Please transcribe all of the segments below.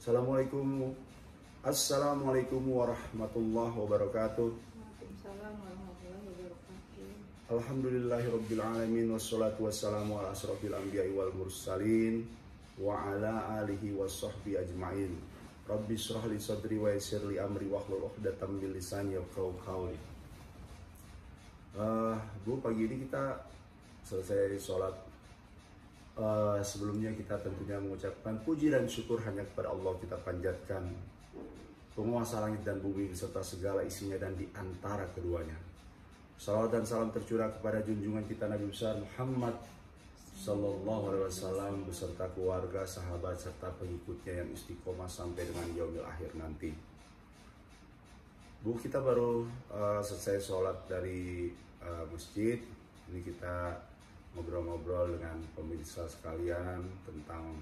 Assalamualaikum. Assalamualaikum warahmatullahi wabarakatuh. Waalaikumsalam warahmatullahi wabarakatuh. Alhamdulillahirabbil alamin wassalatu wassalamu ala asrofil anbiya'i wal mursalin wa ala alihi washabbi ajmain. Rabbi shrah li sadri wa yassir li amri wahlul 'uqdatam min lisani yafqahu qawli. Bu, pagi ini kita selesai sholat. Sebelumnya kita tentunya mengucapkan puji dan syukur hanya kepada Allah kita panjatkan, penguasa langit dan bumi beserta segala isinya dan di antara keduanya. Salawat dan salam tercurah kepada junjungan kita Nabi besar Muhammad Sallallahu Alaihi Wasallam beserta keluarga, sahabat serta pengikutnya yang istiqomah sampai dengan yaumil akhir nanti. Bu, kita baru selesai sholat dari masjid. Ini kita ngobrol-ngobrol dengan pemirsa sekalian tentang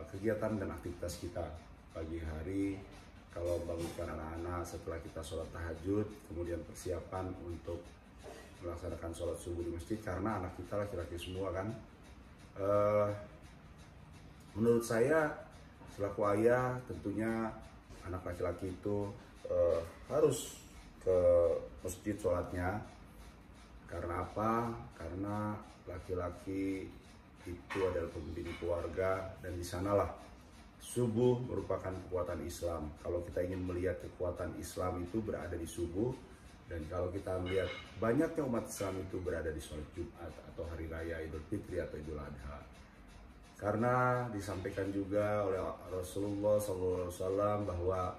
kegiatan dan aktivitas kita pagi hari. Kalau bangunkan anak-anak setelah kita sholat tahajud, kemudian persiapan untuk melaksanakan sholat subuh di masjid, karena anak kita laki-laki semua kan. Menurut saya selaku ayah, tentunya anak laki-laki itu harus ke masjid sholatnya. Karena apa? Karena laki-laki itu adalah pemimpin keluarga, dan di sanalah subuh merupakan kekuatan Islam. Kalau kita ingin melihat kekuatan Islam itu berada di subuh, dan kalau kita melihat banyaknya umat Islam itu berada di sholat Jumat atau hari raya Idul Fitri atau Idul Adha. Karena disampaikan juga oleh Rasulullah SAW bahwa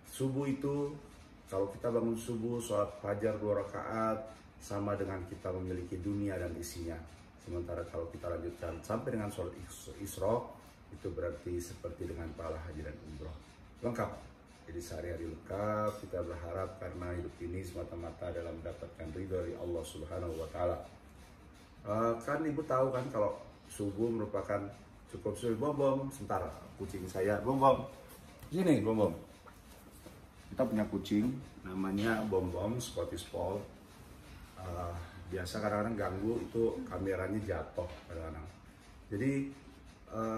subuh itu, kalau kita bangun subuh, sholat fajar 2 rakaat, sama dengan kita memiliki dunia dan isinya. Sementara kalau kita lanjutkan sampai dengan sholat Isra, itu berarti seperti dengan pahala haji dan umroh. Lengkap. Jadi sehari-hari lengkap. Kita berharap karena hidup ini semata-mata dalam mendapatkan ridho dari Allah Subhanahu wa Ta'ala. Kan ibu tahu kan kalau subuh merupakan cukup sulit. Bom, sebentar, kucing saya. Bom. Sini, Bom. Kita punya kucing, namanya Bom, Scottish Fold. Biasa kadang-kadang ganggu, itu kameranya jatuh kadang-kadang. Jadi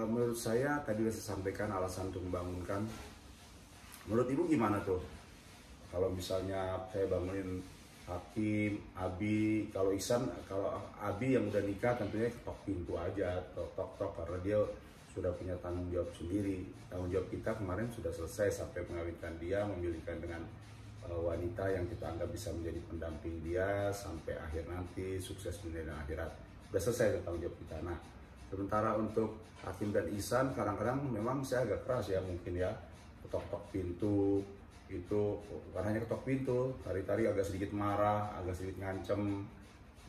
menurut saya tadi sudah saya sampaikan alasan untuk membangunkan. Menurut ibu gimana tuh? Kalau misalnya saya bangunin Hakim, Abi, kalau Ihsan, kalau Abi yang udah nikah tentunya ketok pintu aja, tok karena dia sudah punya tanggung jawab sendiri. Tanggung jawab kita kemarin sudah selesai sampai mengawinkan dia, memilihkan dengan wanita yang kita anggap bisa menjadi pendamping dia sampai akhir nanti, sukses dunia dan akhirat. Sudah selesai tanggung jawab kita. Nah, sementara untuk Hakim dan Ihsan kadang-kadang memang saya agak keras ya, mungkin ya, ketok-ketok pintu itu, karena hanya ketok pintu, tari-tari agak sedikit marah, agak sedikit ngancem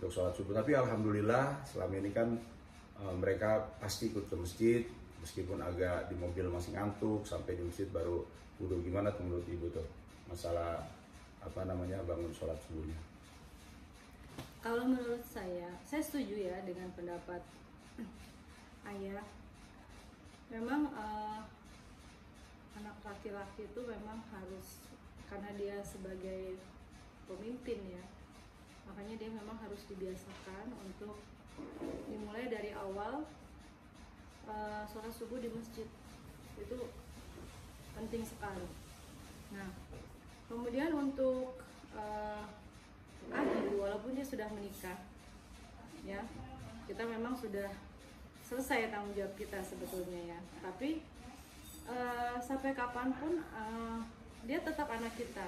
untuk sholat subuh. Tapi alhamdulillah selama ini kan mereka pasti ikut ke masjid, meskipun agak di mobil masih ngantuk, sampai di masjid baru wudhu. Gimana tuh menurut ibu tuh masalah bangun sholat subuhnya? Kalau menurut saya setuju ya dengan pendapat ayah. Memang anak laki-laki itu memang harus, karena dia sebagai pemimpin ya, makanya dia memang harus dibiasakan untuk dimulai dari awal sholat subuh di masjid. Itu penting sekali. Nah, kemudian untuk Adi, walaupun dia sudah menikah ya, kita memang sudah selesai tanggung jawab kita sebetulnya ya, tapi sampai kapanpun dia tetap anak kita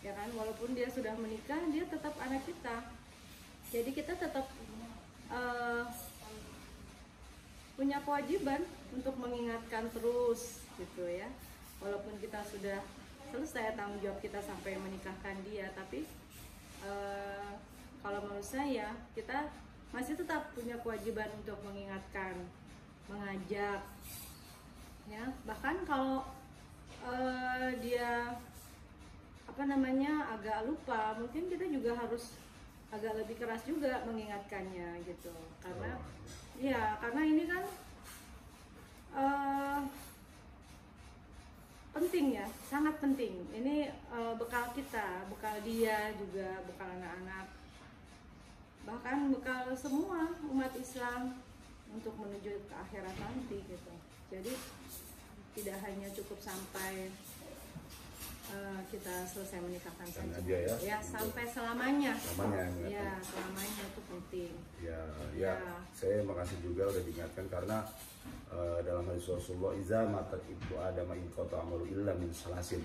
ya kan. Walaupun dia sudah menikah, dia tetap anak kita. Jadi kita tetap punya kewajiban untuk mengingatkan terus gitu ya. Walaupun kita sudah selesai tanggung jawab kita sampai menikahkan dia, tapi kalau menurut saya kita masih tetap punya kewajiban untuk mengingatkan, mengajak ya. Bahkan kalau dia agak lupa, mungkin kita juga harus agak lebih keras juga mengingatkannya gitu. Karena karena ini kan penting ya, sangat penting. Ini bekal kita, bekal dia juga, bekal anak-anak, bahkan bekal semua umat Islam untuk menuju ke akhirat nanti gitu. Jadi tidak hanya cukup sampai kita selesai menikahkan saja, ya sampai selamanya. Ya, selamanya itu penting. Ya. Saya makasih juga udah diingatkan, karena dalam hadis Rasulullah, iza matat ibnu adam in qata amalu illa min salasin.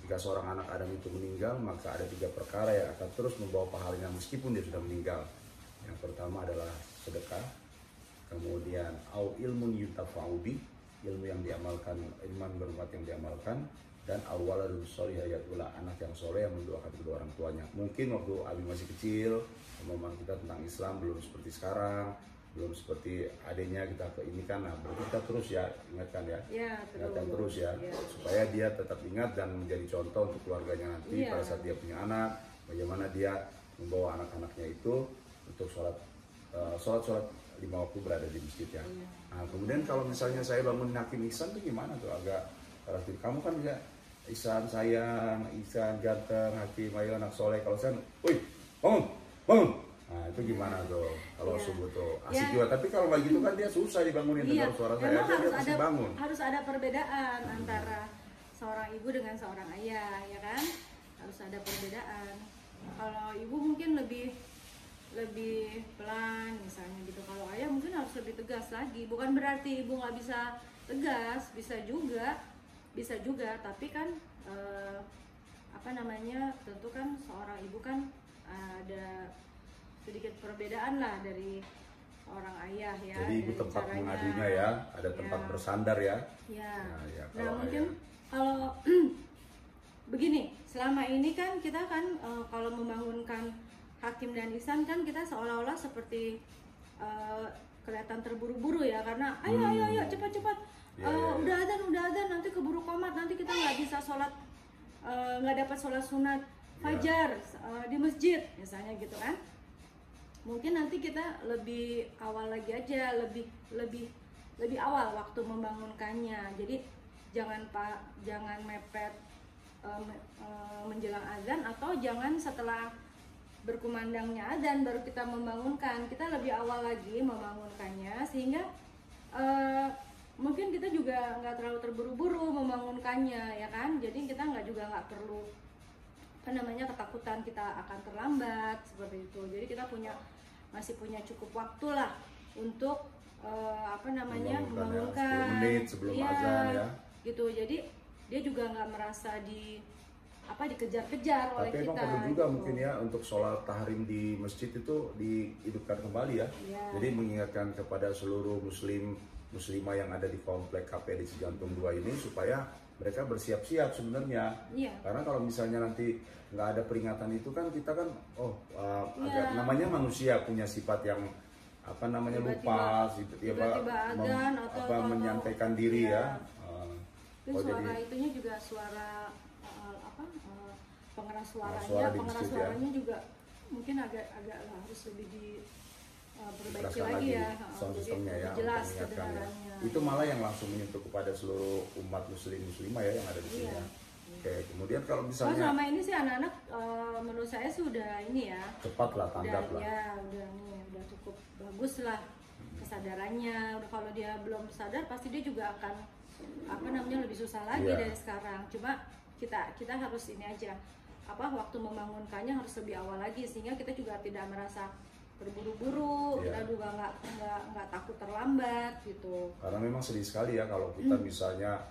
Jika seorang anak Adam itu meninggal, maka ada 3 perkara yang akan terus membawa pahalanya meskipun dia sudah meninggal. Yang pertama adalah sedekah, kemudian au ilmun yuntafa'u bi, ilmu yang diamalkan, iman bermanfaat yang diamalkan, dan awaladun sholih yad'ula, anak yang soleh yang mendoakan kedua orang tuanya. Mungkin waktu Abi masih kecil, pemahaman kita tentang Islam belum seperti sekarang, belum seperti adanya kita ke ini kan, nah berarti kita terus ya ingatkan ya, ingatkan terus ya, supaya dia tetap ingat dan menjadi contoh untuk keluarganya nanti pada saat dia punya anak, bagaimana dia membawa anak-anaknya itu untuk sholat 5 waktu berada di masjid ya. Nah kemudian kalau misalnya saya bangun Hakim Ihsan itu gimana tuh, agak relatif kamu kan bisa Ihsan sayang, Ihsan ganteng, Hakim ayo anak soleh, kalau saya, woi bangun. Nah itu gimana tuh kalau subuh tuh asik juga, tapi kalau nggak gitu kan dia susah dibangunin dengar suara saya aja dia pasti bangun. Harus ada perbedaan antara seorang ibu dengan seorang ayah, ya kan? Harus ada perbedaan. Kalau ibu mungkin lebih pelan misalnya gitu, kalau ayah mungkin harus lebih tegas lagi. Bukan berarti ibu nggak bisa tegas, bisa juga, tapi kan tentu kan seorang ibu kan ada sedikit perbedaan lah dari seorang ayah ya. Jadi ibu tempat mengadunya ya, ada tempat bersandar ya. Nah mungkin kalau begini, selama ini kan kita kan kalau membangunkan Hakim dan Ihsan kan kita seolah-olah seperti kelihatan terburu-buru ya, karena ayo cepat udah adzan nanti keburu qomat, nanti kita nggak bisa sholat, nggak dapat sholat sunat fajar di masjid misalnya gitu kan. Mungkin nanti kita lebih awal lagi aja, lebih awal waktu membangunkannya. Jadi jangan mepet menjelang azan, atau jangan setelah berkumandangnya azan baru kita membangunkan. Kita lebih awal lagi membangunkannya, sehingga mungkin kita juga nggak terlalu terburu-buru membangunkannya, ya kan? Jadi kita nggak perlu ketakutan kita akan terlambat seperti itu. Jadi kita masih punya cukup waktu lah untuk membangunkan 10 menit sebelum azan ya. Gitu. Jadi dia juga nggak merasa dikejar-kejar oleh kita. Tapi emang perlu juga gitu mungkin ya untuk sholat tahrim di masjid itu dihidupkan kembali ya. Jadi mengingatkan kepada seluruh muslimah yang ada di komplek KPD Cijantung 2 ini supaya mereka bersiap-siap sebenarnya. Karena kalau misalnya nanti nggak ada peringatan itu kan kita kan agak namanya manusia punya sifat yang lupa, tiba-tiba menyampaikan diri ya. Suara itunya juga suara pengeras suaranya juga mungkin agak harus lebih diperbaiki lagi ya, sound systemnya ya, jelas kedengarannya. Itu malah yang langsung menyentuh kepada seluruh umat muslimah ya yang ada di sini. Oke, kemudian kalau misalnya selama ini sih anak-anak menurut saya sudah ini ya, cepat lah, tanggap lah. Ya, udah cukup bagus lah kesadarannya. Kalau dia belum sadar pasti dia juga akan lebih susah lagi dari sekarang. Cuma kita harus ini aja, waktu membangunkannya harus lebih awal lagi, sehingga kita juga tidak merasa terburu-buru, kita juga nggak takut terlambat gitu. Karena memang sedih sekali ya kalau kita misalnya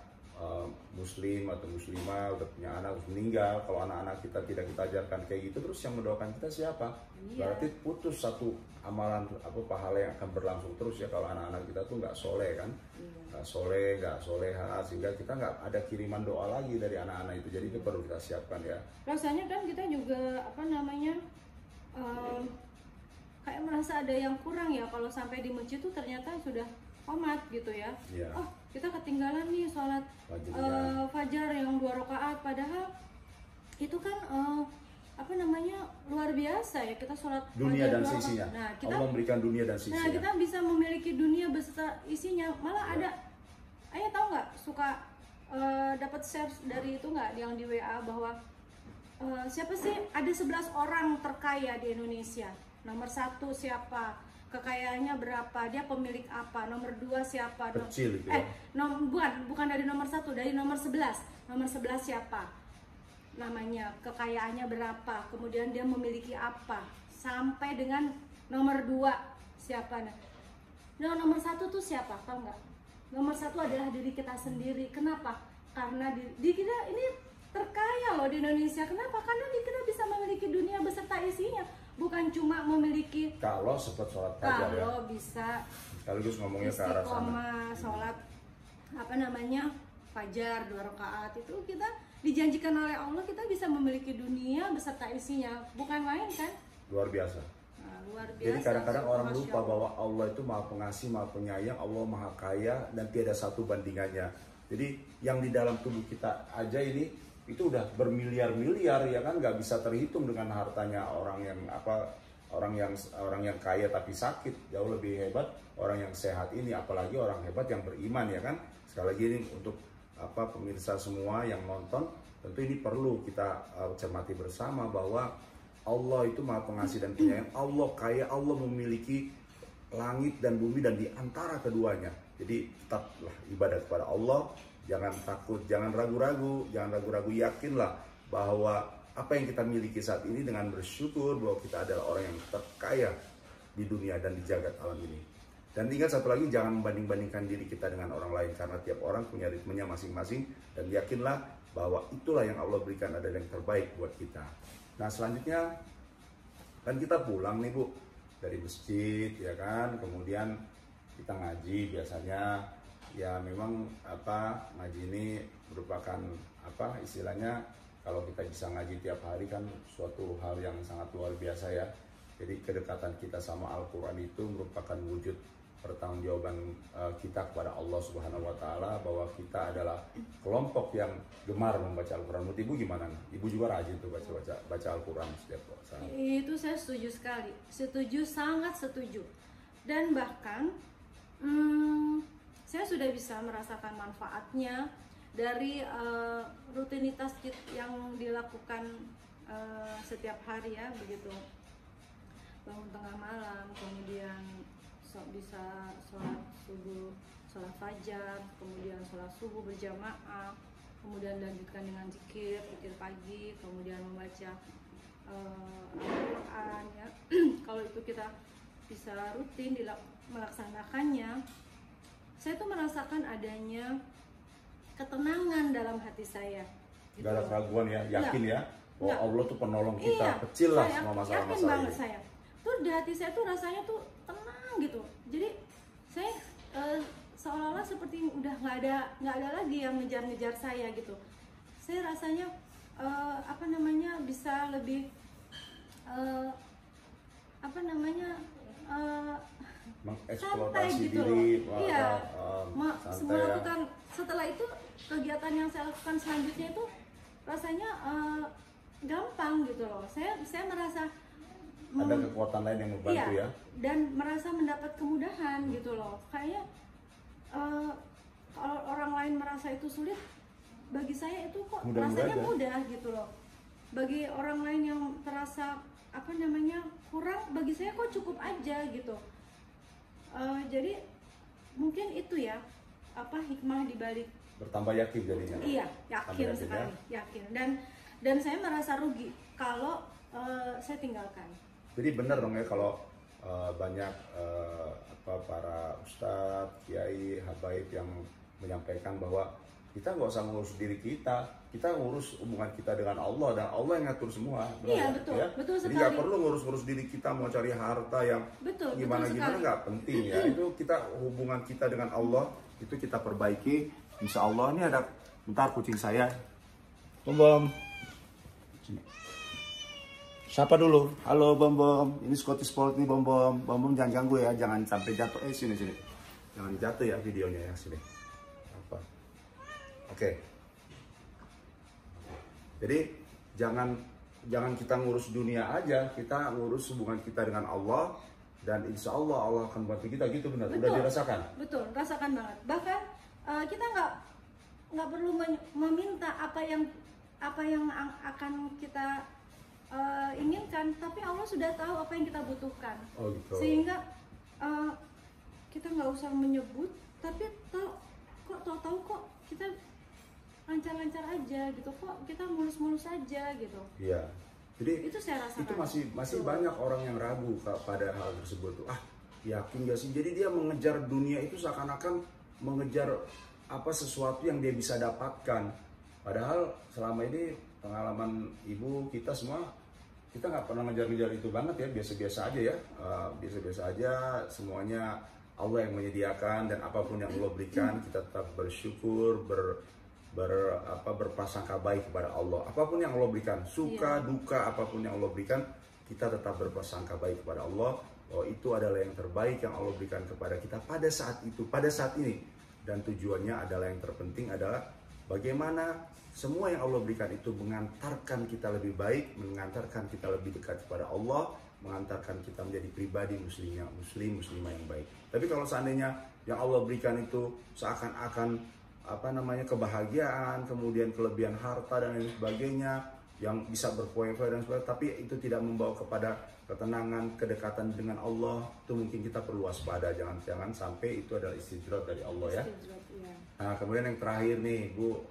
muslim atau muslimah udah punya anak terus meninggal, kalau anak-anak kita tidak kita ajarkan kayak gitu, terus yang mendoakan kita siapa? Berarti putus satu amalan pahala yang akan berlangsung terus ya kalau anak-anak kita tuh nggak soleh kan, nggak soleha, sehingga kita nggak ada kiriman doa lagi dari anak-anak itu. Jadi itu perlu kita siapkan ya. Rasanya kan kita juga kayak merasa ada yang kurang ya kalau sampai di masjid tuh ternyata sudah qomat gitu ya. Oh kita ketinggalan nih sholat fajar yang 2 rakaat, padahal itu kan luar biasa ya, kita sholat dunia fajar dan sisinya. Nah, Allah memberikan dunia dan sisinya. Nah kita bisa memiliki dunia beserta isinya. Malah ada, ayah tahu nggak, suka dapat share dari itu nggak yang di WA bahwa siapa sih, ada 11 orang terkaya di Indonesia, nomor 1 siapa, kekayaannya berapa, dia pemilik apa, nomor 2 siapa, Kecil itu ya. bukan dari nomor 1, dari nomor 11 siapa namanya, kekayaannya berapa, kemudian dia memiliki apa, sampai dengan nomor 2 siapa. Nah, nomor 1 tuh siapa, tahu nggak? Nomor 1 adalah diri kita sendiri. Kenapa? Karena di kita ini terkaya loh di Indonesia. Kenapa? Karena kita bisa memiliki dunia beserta isinya, bukan cuma memiliki, Kalau sempat sholat fajar ya. kalau bisa Sekaligus ngomongnya ke arah sana. istiqomah sholat fajar 2 rakaat, itu kita dijanjikan oleh Allah kita bisa memiliki dunia beserta isinya, bukan main kan? Luar biasa. Nah, luar biasa. Jadi kadang-kadang orang Masya lupa Allah. bahwa Allah itu maha pengasih, maha penyayang, Allah maha kaya dan tiada satu bandingannya. Jadi yang di dalam tubuh kita aja ini itu udah bermiliar-miliar ya kan, nggak bisa terhitung dengan hartanya orang yang kaya tapi sakit. Jauh lebih hebat orang yang sehat ini, apalagi orang hebat yang beriman ya kan. Sekali lagi ini untuk pemirsa semua yang nonton, tentu ini perlu kita cermati bersama bahwa Allah itu maha pengasih dan penyayang. Allah kaya, Allah memiliki langit dan bumi dan di antara keduanya. Jadi tetaplah ibadah kepada Allah, jangan takut, jangan ragu-ragu, yakinlah bahwa apa yang kita miliki saat ini dengan bersyukur bahwa kita adalah orang yang terkaya di dunia dan di jagat alam ini. Dan ingat satu lagi, jangan membanding-bandingkan diri kita dengan orang lain, karena tiap orang punya ritmenya masing-masing, dan yakinlah bahwa itulah yang Allah berikan adalah yang terbaik buat kita. Nah selanjutnya kan kita pulang nih Bu dari masjid ya kan, kemudian kita ngaji biasanya ya, memang ngaji ini merupakan istilahnya, kalau kita bisa ngaji tiap hari kan suatu hal yang sangat luar biasa ya. Jadi kedekatan kita sama Al-Quran itu merupakan wujud pertanggungjawaban kita kepada Allah Subhanahu wa Ta'ala, bahwa kita adalah kelompok yang gemar membaca Al-Quran. Menurut Ibu gimana? Ibu juga rajin tuh baca Al-Quran setiap saat. Itu saya setuju sekali, sangat setuju. Dan bahkan saya sudah bisa merasakan manfaatnya dari rutinitas yang dilakukan setiap hari ya, begitu. Bangun tengah malam, kemudian bisa sholat subuh, sholat fajar, kemudian sholat subuh berjamaah, kemudian lanjutkan dengan zikir pagi, kemudian membaca Al-Quran ya. Kalau itu kita bisa rutin melaksanakannya, saya tuh merasakan adanya ketenangan dalam hati saya. Gak ada keraguan ya, yakin ya bahwa Allah tuh penolong kita, iya, kecil lah semua masalah-masalah yakin banget ini. Saya tuh di hati saya tuh rasanya tuh tenang gitu. Jadi saya seolah-olah seperti udah nggak ada lagi yang ngejar-ngejar saya gitu. Saya rasanya bisa lebih mengeksploitasi gitu diri, iya, melakukan. Setelah itu kegiatan yang saya lakukan selanjutnya itu rasanya gampang gitu loh. Saya merasa ada kekuatan lain yang membantu iya, ya, dan merasa mendapat kemudahan gitu loh. Kayaknya kalau orang lain merasa itu sulit, bagi saya itu kok rasanya mudah gitu loh. Bagi orang lain yang terasa kurang, bagi saya kok cukup aja gitu. Jadi mungkin itu ya hikmah dibalik bertambah yakin jadinya. Iya, yakin sekali, yakin. Dan saya merasa rugi kalau saya tinggalkan. Jadi benar dong ya kalau banyak para ustadz, kiai, habaib yang menyampaikan bahwa kita nggak usah ngurus diri kita ngurus hubungan kita dengan Allah, dan Allah yang ngatur semua. Iya betul, ya? Betul sekali. Jadi nggak perlu ngurus diri kita mau cari harta yang gimana nggak penting ya. Itu kita hubungan kita dengan Allah itu kita perbaiki. Insya Allah. Ini ada bentar kucing saya. Bom. Siapa dulu? Halo Bom. Ini Scottish Fold nih Bom. Bom jangan ganggu ya, jangan sampai jatuh. Sini. Jangan jatuh ya videonya ya, sini. Oke. Jadi jangan kita ngurus dunia aja, kita ngurus hubungan kita dengan Allah, dan insya Allah Allah akan bantu kita gitu. Benar? Udah dirasakan? Betul, rasakan banget. Bahkan kita nggak perlu meminta apa yang akan kita inginkan, tapi Allah sudah tahu apa yang kita butuhkan. Oh, gitu. Sehingga uh, kita nggak usah menyebut, tapi kok tahu-tahu kok kita lancar-lancar aja gitu, kok kita mulus-mulus aja gitu. Iya. Jadi itu saya rasakan. Itu masih banyak orang yang ragu pada hal tersebut tuh. Yakin gak sih? Jadi dia mengejar dunia itu seakan-akan mengejar sesuatu yang dia bisa dapatkan. Padahal selama ini pengalaman ibu kita semua, kita nggak pernah ngejar-ngejar itu banget ya, biasa-biasa aja ya, biasa-biasa aja, semuanya Allah yang menyediakan, dan apapun yang Allah berikan kita tetap bersyukur, berprasangka baik kepada Allah. Apapun yang Allah berikan, suka duka apapun yang Allah berikan, kita tetap berprasangka baik kepada Allah, bahwa itu adalah yang terbaik yang Allah berikan kepada kita pada saat itu, pada saat ini. Dan tujuannya adalah, yang terpenting adalah bagaimana semua yang Allah berikan itu mengantarkan kita lebih baik, mengantarkan kita lebih dekat kepada Allah, mengantarkan kita menjadi pribadi muslimah yang baik. Tapi kalau seandainya yang Allah berikan itu seakan-akan kebahagiaan, kemudian kelebihan harta dan lain sebagainya, yang bisa berpoya-poya dan sebagainya, tapi itu tidak membawa kepada ketenangan, kedekatan dengan Allah, itu mungkin kita perlu waspada, jangan sampai itu adalah istidrat dari Allah ya. Nah, kemudian yang terakhir nih Bu,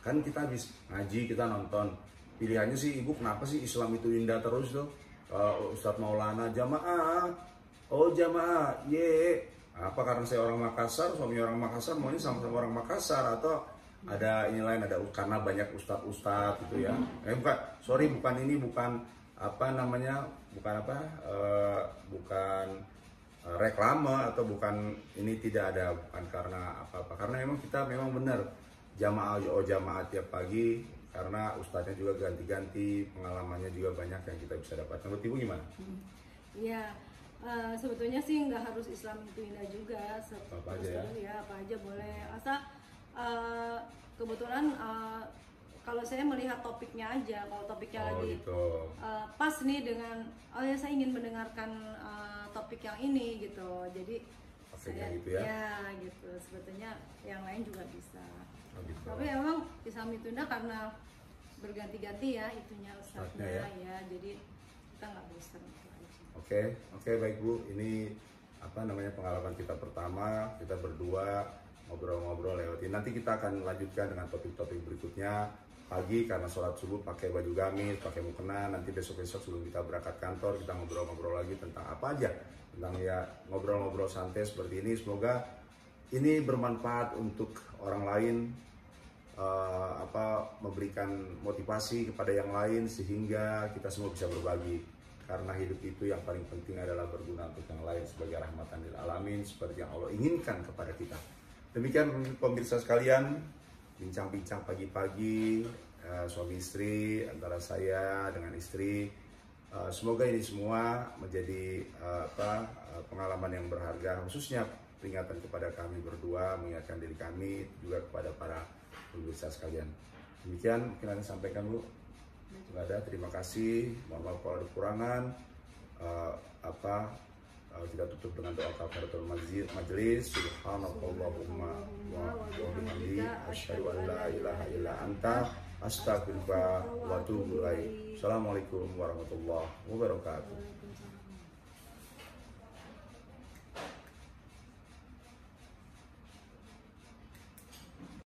kan kita habis ngaji, kita nonton, pilihannya sih Ibu, kenapa sih Islam itu indah terus tuh? Ustadz Maulana, jamaah, apa karena saya orang Makassar, suami orang Makassar, maunya sama-sama orang Makassar, atau ada ini lain, ada karena banyak ustadz gitu ya? Bukan reklame atau bukan ini, tidak ada, bukan karena apa-apa, karena memang kita memang benar jamaah tiap pagi, karena ustadznya juga ganti-ganti, pengalamannya juga banyak yang kita bisa dapatkan. Menurut Ibu gimana? Iya, sebetulnya sih nggak harus Islam itu indah juga, apa aja ya? Apa aja boleh, asal kebetulan kalau saya melihat topiknya aja, kalau topiknya lagi gitu. Pas nih dengan saya ingin mendengarkan topik yang ini gitu, jadi saya gitu ya gitu, sebetulnya yang lain juga bisa. Gitu. Tapi emang Islam itu indah karena berganti-ganti ya itunya ustadznya ya, jadi kita nggak bosan. Oke, baik Bu, ini pengalaman kita pertama, kita berdua ngobrol-ngobrol lewatin. Nanti kita akan lanjutkan dengan topik-topik berikutnya. Pagi karena sholat subuh pakai baju gamis, pakai mukena. Nanti besok-besok sebelum kita berangkat kantor, kita ngobrol-ngobrol lagi tentang apa aja, tentang ya ngobrol-ngobrol santai seperti ini. Semoga ini bermanfaat untuk orang lain, memberikan motivasi kepada yang lain, sehingga kita semua bisa berbagi. Karena hidup itu yang paling penting adalah berguna untuk yang lain sebagai rahmatan lil alamin, seperti yang Allah inginkan kepada kita. Demikian pemirsa sekalian, bincang-bincang pagi-pagi suami istri, antara saya dengan istri. Semoga ini semua menjadi pengalaman yang berharga, khususnya peringatan kepada kami berdua, mengingatkan diri kami, juga kepada para pemirsa sekalian. Demikian mungkin yang sampaikan Bu. Nggak ada, terima kasih, mohon maaf kalau ada kekurangan. Kita tutup dengan doa kafaratul majelis. Subhanallahumma wa bihamdihi, asyhadu an la ilaha illa anta, astaghfiruka wa atubu ilaik. Assalamualaikum warahmatullahi wabarakatuh.